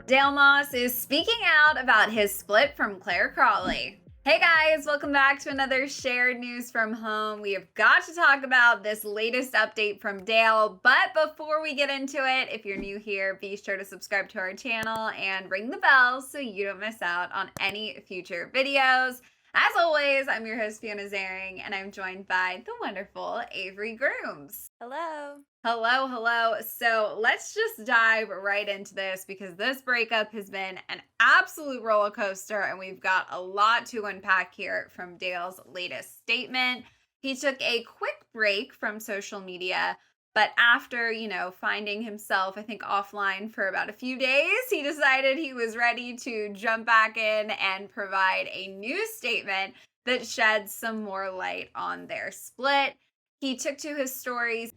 Dale Moss is speaking out about his split from Clare Crawley. Hey guys, welcome back to another shared news from home. We have got to talk about this latest update from Dale, but before we get into it, if you're new here, be sure to subscribe to our channel and ring the bell so you don't miss out on any future videos. As always, I'm your host, Fiona Zaring, and I'm joined by the wonderful Avery Grooms. Hello. Hello. So let's just dive right into this because this breakup has been an absolute roller coaster, and we've got a lot to unpack here from Dale's latest statement. He took a quick break from social media, but after, finding himself, I think, offline for about a few days, he decided he was ready to jump back in and provide a new statement that sheds some more light on their split. He took to his stories.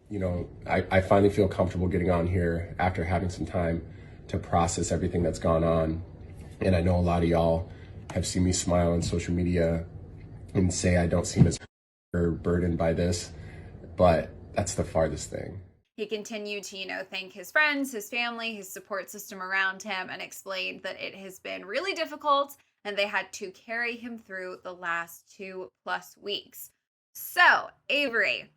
I finally feel comfortable getting on here after having some time to process everything that's gone on. And I know a lot of y'all have seen me smile on social media and say I don't seem as burdened by this, but that's the farthest thing. He continued to, thank his friends, his family, his support system around him, and explained that it has been really difficult and they had to carry him through the last 2+ weeks. So, Avery,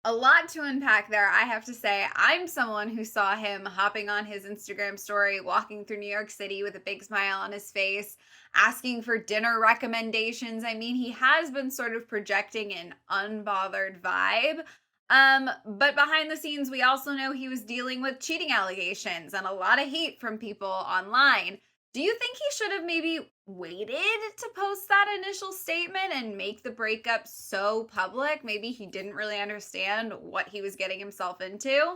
a lot to unpack there. I have to say, I'm someone who saw him hopping on his Instagram story, walking through New York City with a big smile on his face, asking for dinner recommendations. I mean, he has been sort of projecting an unbothered vibe. But behind the scenes, we also know he was dealing with cheating allegations and a lot of heat from people online. Do you think he should have maybe waited to post that initial statement and make the breakup so public? Maybe he didn't really understand what he was getting himself into.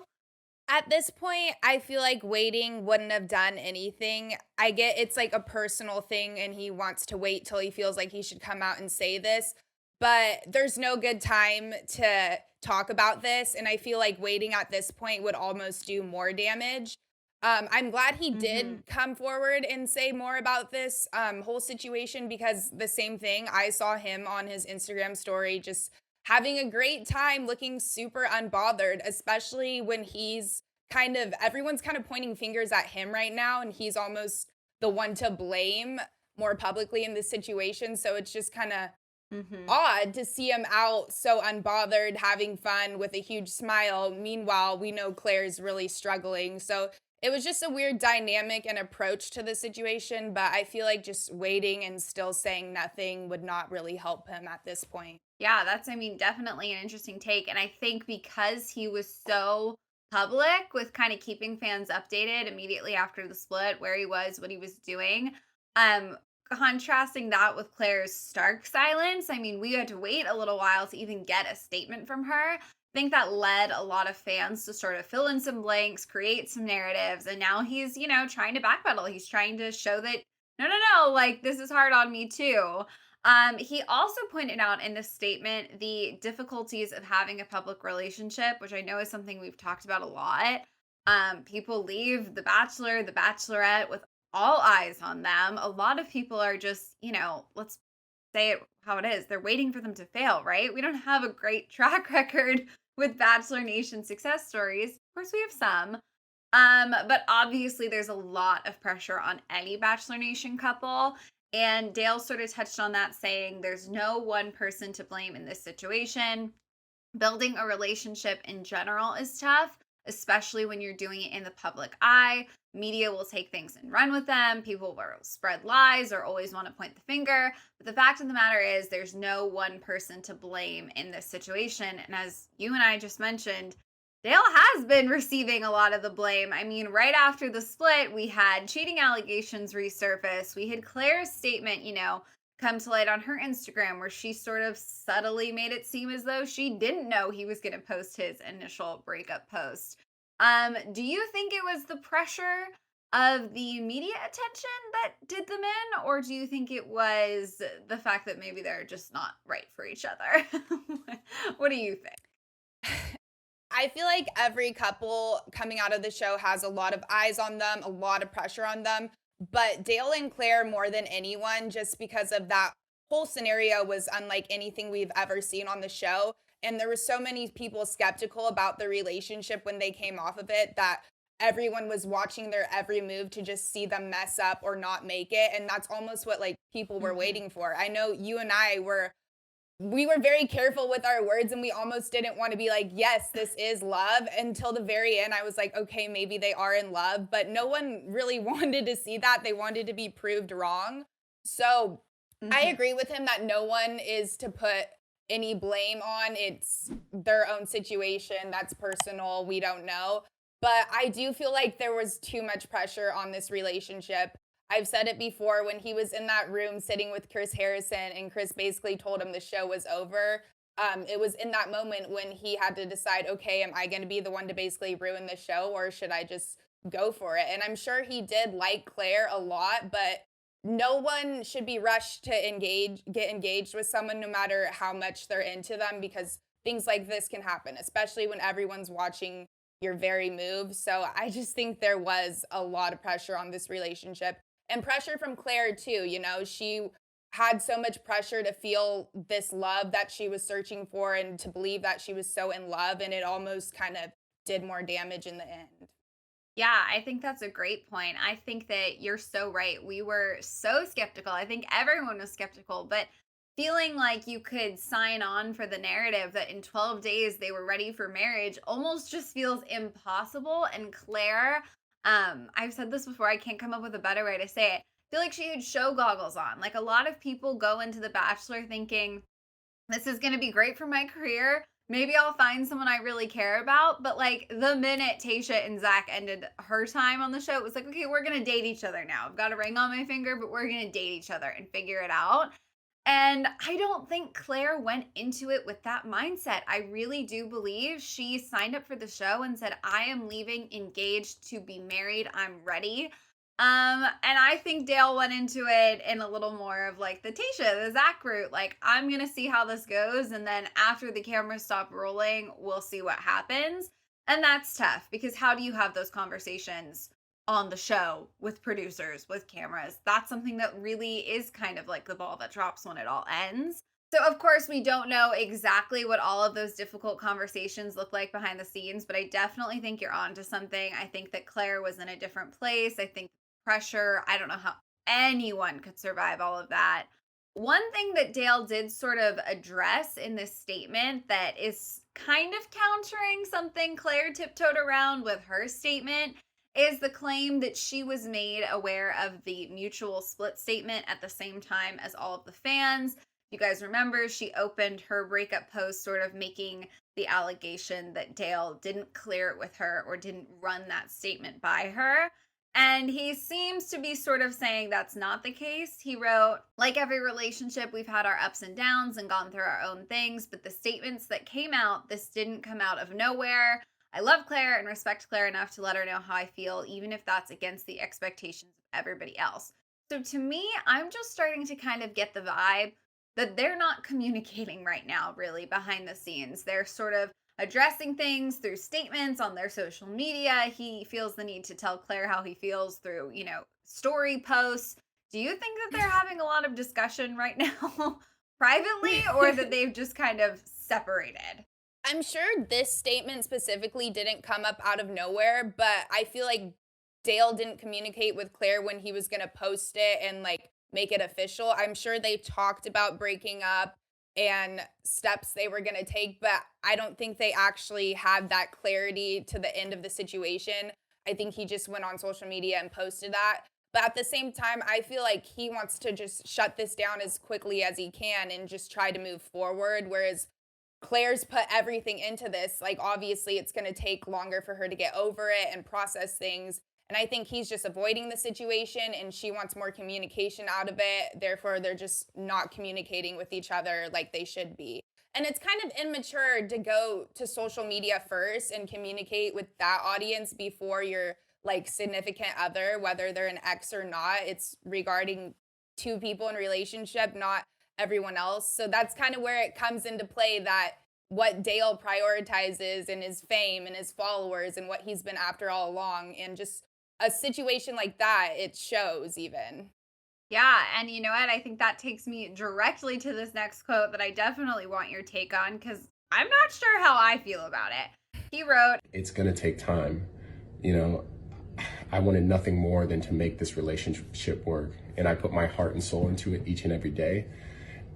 At this point, I feel like waiting wouldn't have done anything. I get it's like a personal thing and he wants to wait till he feels like he should come out and say this, but there's no good time to talk about this. And I feel like waiting at this point would almost do more damage. I'm glad he did come forward and say more about this whole situation because the same thing, I saw him on his Instagram story just having a great time, looking super unbothered, especially when everyone's kind of pointing fingers at him right now, and he's almost the one to blame more publicly in this situation. So it's just kind of odd to see him out so unbothered, having fun with a huge smile. Meanwhile, we know Claire's really struggling. So it was just a weird dynamic and approach to the situation, but I feel like just waiting and still saying nothing would not really help him at this point. Yeah, that's, definitely an interesting take. And I think because he was so public with kind of keeping fans updated immediately after the split, where he was, what he was doing, contrasting that with Claire's stark silence, we had to wait a little while to even get a statement from her. I think that led a lot of fans to sort of fill in some blanks, create some narratives, and now he's, trying to backpedal. He's trying to show that, no, like, this is hard on me too. He also pointed out in the statement the difficulties of having a public relationship, which I know is something we've talked about a lot. People leave The Bachelor, The Bachelorette with all eyes on them. A lot of people are just, let's say it how it is. They're waiting for them to fail, right? We don't have a great track record with Bachelor Nation success stories. Of course, we have some. But obviously there's a lot of pressure on any Bachelor Nation couple. And Dale sort of touched on that, saying there's no one person to blame in this situation. Building a relationship in general is tough, especially when you're doing it in the public eye. Media will take things and run with them. People will spread lies or always want to point the finger. But the fact of the matter is there's no one person to blame in this situation. And as you and I just mentioned, Dale has been receiving a lot of the blame. Right after the split, we had cheating allegations resurface. We had Claire's statement, come to light on her Instagram, where she sort of subtly made it seem as though she didn't know he was going to post his initial breakup post. Do you think it was the pressure of the media attention that did them in, or do you think it was the fact that maybe they're just not right for each other? What do you think? I feel like every couple coming out of the show has a lot of eyes on them, a lot of pressure on them. But Dale and Claire, more than anyone, just because of that whole scenario, was unlike anything we've ever seen on the show. And there were so many people skeptical about the relationship when they came off of it that everyone was watching their every move to just see them mess up or not make it. And that's almost what like people were Mhm. waiting for. I know you and I were we were very careful with our words and we almost didn't want to be like, yes, this is love. Until the very end, I was like, okay, maybe they are in love. But no one really wanted to see that. They wanted to be proved wrong. So I Mhm. agree with him that no one is to put any blame on. It's their own situation. That's personal. We don't know. But I do feel like there was too much pressure on this relationship. I've said it before when he was in that room sitting with Chris Harrison and Chris basically told him the show was over. It was in that moment when he had to decide, okay, am I going to be the one to basically ruin the show or should I just go for it? And I'm sure he did like Claire a lot, but no one should be rushed to get engaged with someone no matter how much they're into them because things like this can happen, especially when everyone's watching your very move. So I just think there was a lot of pressure on this relationship and pressure from Claire too. You know, she had so much pressure to feel this love that she was searching for and to believe that she was so in love, and it almost kind of did more damage in the end. Yeah, I think that's a great point. I think that you're so right. We were so skeptical. I think everyone was skeptical, but feeling like you could sign on for the narrative that in 12 days they were ready for marriage almost just feels impossible. And Claire, I've said this before, I can't come up with a better way to say it. I feel like she had show goggles on. Like a lot of people go into The Bachelor thinking, this is going to be great for my career. Maybe I'll find someone I really care about. But like the minute Tasha and Zach ended her time on the show, it was like, okay, we're going to date each other now. I've got a ring on my finger, but we're going to date each other and figure it out. And I don't think Claire went into it with that mindset. I really do believe she signed up for the show and said, I am leaving engaged to be married. I'm ready. And I think Dale went into it in a little more of like the Tasha, the Zach route. Like, I'm gonna see how this goes, and then after the cameras stop rolling, we'll see what happens. And that's tough because how do you have those conversations on the show with producers, with cameras? That's something that really is kind of like the ball that drops when it all ends. So, of course, we don't know exactly what all of those difficult conversations look like behind the scenes, but I definitely think you're onto something. I think that Claire was in a different place. I think pressure. I don't know how anyone could survive all of that. One thing that Dale did sort of address in this statement that is kind of countering something Claire tiptoed around with her statement is the claim that she was made aware of the mutual split statement at the same time as all of the fans. You guys remember she opened her breakup post sort of making the allegation that Dale didn't clear it with her or didn't run that statement by her. And he seems to be sort of saying that's not the case. He wrote, like every relationship, we've had our ups and downs and gone through our own things, but the statements that came out, this didn't come out of nowhere. I love Claire and respect Claire enough to let her know how I feel, even if that's against the expectations of everybody else. So to me, I'm just starting to kind of get the vibe that they're not communicating right now, really, behind the scenes. They're sort of addressing things through statements on their social media. He feels the need to tell Claire how he feels through, story posts. Do you think that they're having a lot of discussion right now privately or that they've just kind of separated? I'm sure this statement specifically didn't come up out of nowhere, but I feel like Dale didn't communicate with Claire when he was going to post it and like make it official. I'm sure they talked about breaking up and steps they were going to take, but I don't think they actually had that clarity to the end of the situation. I think he just went on social media and posted that. But at the same time, I feel like he wants to just shut this down as quickly as he can and just try to move forward. Whereas Claire's put everything into this. Like, obviously, it's going to take longer for her to get over it and process things. And I think he's just avoiding the situation and she wants more communication out of it. Therefore, they're just not communicating with each other like they should be. And it's kind of immature to go to social media first and communicate with that audience before your like significant other, whether they're an ex or not. It's regarding two people in a relationship, not everyone else. So that's kind of where it comes into play that what Dale prioritizes in his fame and his followers and what he's been after all along. And just a situation like that, it shows even. Yeah, and you know what? I think that takes me directly to this next quote that I definitely want your take on because I'm not sure how I feel about it. He wrote, It's going to take time. You know, I wanted nothing more than to make this relationship work. And I put my heart and soul into it each and every day.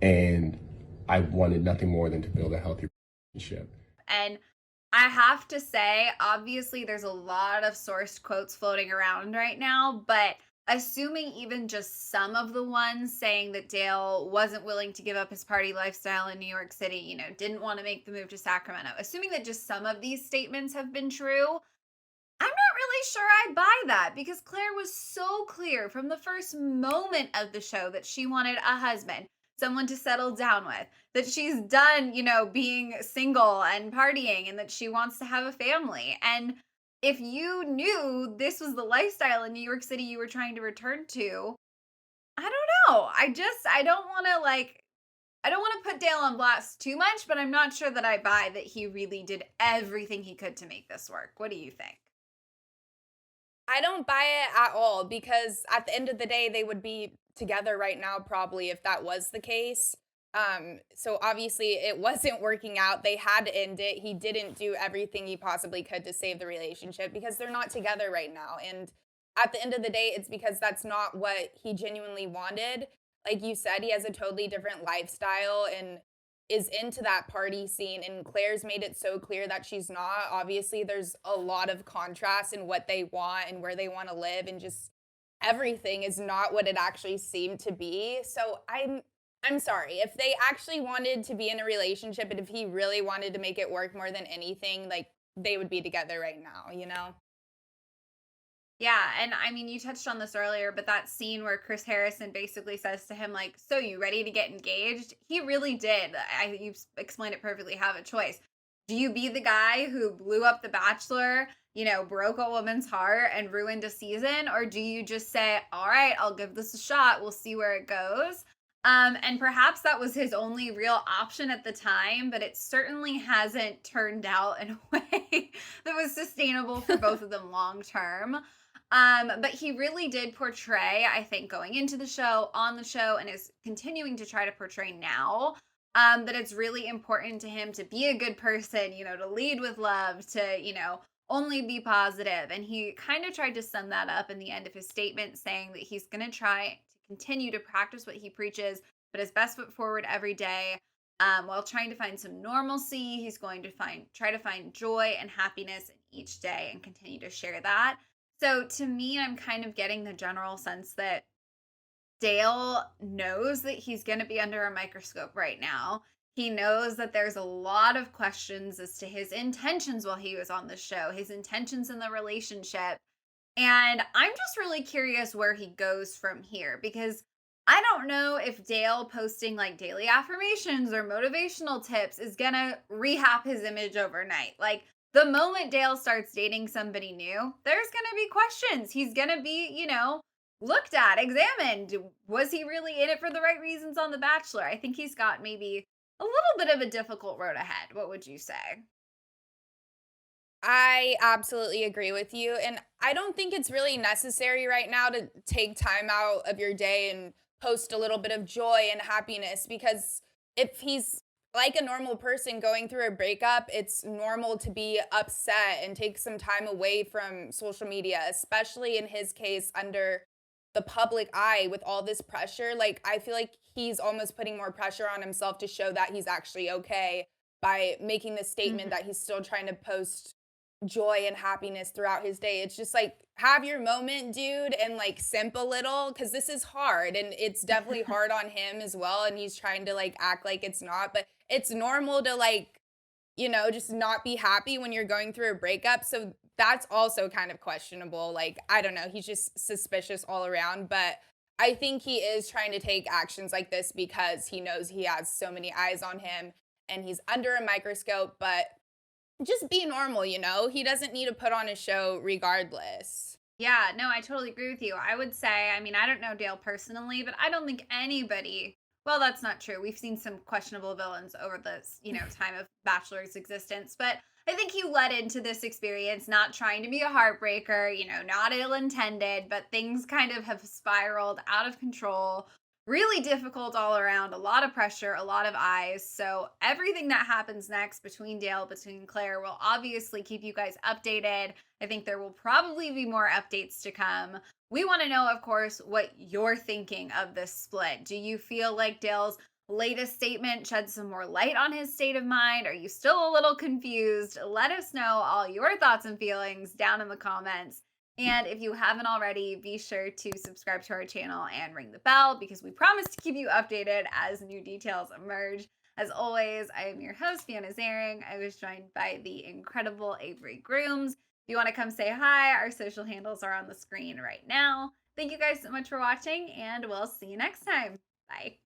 And I wanted nothing more than to build a healthy relationship. And I have to say, obviously, there's a lot of sourced quotes floating around right now, but assuming even just some of the ones saying that Dale wasn't willing to give up his party lifestyle in New York City, didn't want to make the move to Sacramento, assuming that just some of these statements have been true, I'm not really sure I buy that because Claire was so clear from the first moment of the show that she wanted a husband, someone to settle down with, that she's done, being single and partying and that she wants to have a family. And if you knew this was the lifestyle in New York City you were trying to return to, I don't know. I don't want to put Dale on blast too much, but I'm not sure that I buy that he really did everything he could to make this work. What do you think? I don't buy it at all because at the end of the day, they would be together right now, probably if that was the case. So obviously it wasn't working out. They had to end it. He didn't do everything he possibly could to save the relationship because they're not together right now. And at the end of the day, it's because that's not what he genuinely wanted. Like you said, he has a totally different lifestyle and is into that party scene. And Claire's made it so clear that she's not. Obviously, there's a lot of contrast in what they want and where they want to live, and just everything is not what it actually seemed to be. So I'm sorry. If they actually wanted to be in a relationship and if he really wanted to make it work more than anything, like they would be together right now, you know? Yeah, and I mean, you touched on this earlier, but that scene where Chris Harrison basically says to him, like, "So you ready to get engaged?" He really did. You've explained it perfectly. Have a choice. Do you be the guy who blew up The Bachelor, broke a woman's heart and ruined a season, or do you just say, "All right, I'll give this a shot. We'll see where it goes." And perhaps that was his only real option at the time, but it certainly hasn't turned out in a way that was sustainable for both of them long term. But he really did portray, I think, going into the show, on the show, and is continuing to try to portray now, that it's really important to him to be a good person, to lead with love, to, only be positive. And he kind of tried to sum that up in the end of his statement, saying that he's going to try to continue to practice what he preaches, put his best foot forward every day. While trying to find some normalcy, he's going to try to find joy and happiness in each day and continue to share that. So to me, I'm kind of getting the general sense that Dale knows that he's going to be under a microscope right now. He knows that there's a lot of questions as to his intentions while he was on the show, his intentions in the relationship. And I'm just really curious where he goes from here because I don't know if Dale posting like daily affirmations or motivational tips is going to rehab his image overnight. Like the moment Dale starts dating somebody new, there's going to be questions. He's going to be, looked at, examined. Was he really in it for the right reasons on The Bachelor? I think he's got maybe a little bit of a difficult road ahead. What would you say? I absolutely agree with you. And I don't think it's really necessary right now to take time out of your day and post a little bit of joy and happiness because if he's like a normal person going through a breakup, it's normal to be upset and take some time away from social media, especially in his case under the public eye with all this pressure. Like, I feel like he's almost putting more pressure on himself to show that he's actually okay by making this statement Mhm. that he's still trying to post joy and happiness throughout his day. It's just like have your moment, dude, and like simp a little because this is hard and it's definitely hard on him as well. And he's trying to like act like it's not, but it's normal to like, just not be happy when you're going through a breakup. So that's also kind of questionable. Like, I don't know, he's just suspicious all around, but I think he is trying to take actions like this because he knows he has so many eyes on him and he's under a microscope, but just be normal, He doesn't need to put on a show regardless. Yeah, no, I totally agree with you. I would say, I mean, I don't know Dale personally, but I don't think anybody, well, that's not true. We've seen some questionable villains over this, time of Bachelor's existence, but I think he led into this experience not trying to be a heartbreaker, not ill intended, but things kind of have spiraled out of control really difficult all around, a lot of pressure, a lot of eyes. So everything that happens next between Dale, between Claire will obviously keep you guys updated. I think there will probably be more updates to come. We want to know, of course, what you're thinking of this split. Do you feel like Dale's latest statement shed some more light on his state of mind? Are you still a little confused? Let us know all your thoughts and feelings down in the comments. And if you haven't already, be sure to subscribe to our channel and ring the bell because we promise to keep you updated as new details emerge. As always, I am your host, Fiona Zaring. I was joined by the incredible Avery Grooms. If you want to come say hi, our social handles are on the screen right now. Thank you guys so much for watching, and we'll see you next time. Bye.